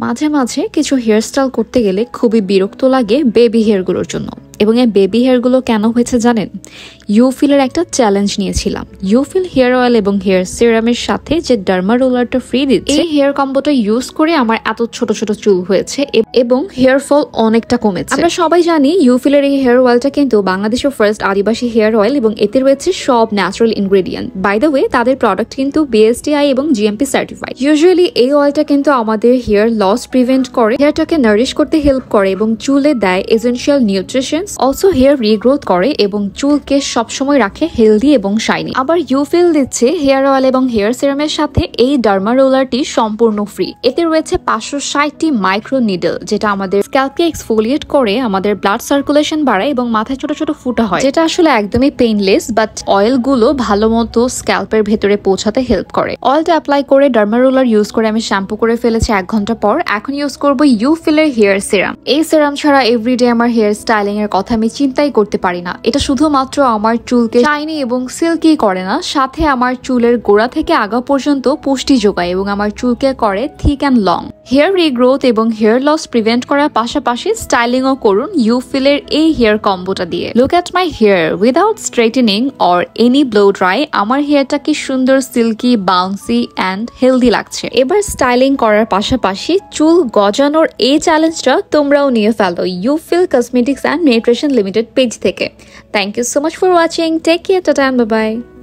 মাঝে মাঝে কিছু হেয়ারস্টাইল করতে গেলে খুবই বিরক্ত লাগে বেবি হেয়ারগুলোর জন্য। এবং এই বেবি হেয়ারগুলো কেন হয়েছে জানেন? ইউফিলের একটা চ্যালেঞ্জ নিয়েছিলাম। ইউফিল হেয়ার অয়েল এবং হেয়ার সিরামের সাথে যে ডার্মা রোলারটা ফ্রি দিচ্ছে, এই হেয়ার কম্বোটা ইউজ করে আমার এত ছোট ছোট চুল হয়েছে এবং হেয়ার ফল অনেকটা কমেছে। আমরা সবাই জানি ইউফিলের এই হেয়ার অয়েলটা কিন্তু বাংলাদেশের ফার্স্ট আদিবাসী হেয়ার অয়েল এবং এতে রয়েছে সব natural ingredient. By the way, তাদের প্রোডাক্ট কিন্তু বিএসটিআই এবং জিএমপি সার্টিফাইড। ইউজুয়ালি এই অয়েলটা কিন্তু আমাদের হেয়ার লস প্রিভেন্ট করে, হেয়ারটাকে নারিশ করতে হেল্প করে এবং চুলে দেয় essential nutrition, also hair regrowth করে এবং চুলকে সবসময় রাখে হেলদি এবং শাইনি। আবার ইউফিল দিচ্ছে হেয়ার অয়েল এবং হেয়ার সিরামের সাথে এই ডার্মা রোলারটি সম্পূর্ণ ফ্রি। এতে রয়েছে 560টি মাইক্রো নিডল, যেটা আমাদের স্ক্যাল্পকে এক্সফোলিয়েট করে, আমাদের ব্লাড সার্কুলেশন বাড়ায় এবং মাথায় ছোট ছোট ফুটা হয়, যেটা আসলে একদমই পেইনলেস। বাট অয়েলগুলো ভালো মতো স্ক্যাল্পের ভেতরে পৌঁছাতে হেল্প করে। অয়েলটা অ্যাপ্লাই করে ডার্মা রোলার ইউজ করে আমি শ্যাম্পু করে ফেলেছি 1 ঘন্টা পর। এখন ইউজ করবো ইউফিলের হেয়ার সিরাম। এই সিরাম ছাড়া এভরিডে আমার হেয়ার স্টাইলিং এর কথা আমি চিন্তাই করতে পারি না। এটা শুধুমাত্র আমার চুলকে শাইনি এবং সিল্কি করে না, সাথে আমার চুলের গোড়া থেকে আগা পর্যন্ত পুষ্টি যোগায় এবং আমার চুলকে করে thick and long. Hair regrowth এবং হেয়ার লস প্রিভেন্ট করার পাশাপাশি স্টাইলিংও করুন ইউফিলের এই হেয়ার কম্বোটা দিয়ে। Look at my hair without straightening or any blow dry. আমার হেয়ারটা কি সুন্দর, সিল্কি, বাউন্সি অ্যান্ড হেলদি লাগছে। এবার স্টাইলিং করার পাশাপাশি চুল গজানোর এই চ্যালেঞ্জটা তোমরাও নিয়ে ফেলো ইউফিল cosmetics and nutrition limited page থেকে। Thank you so much for watching. Take care. Tata and bye bye.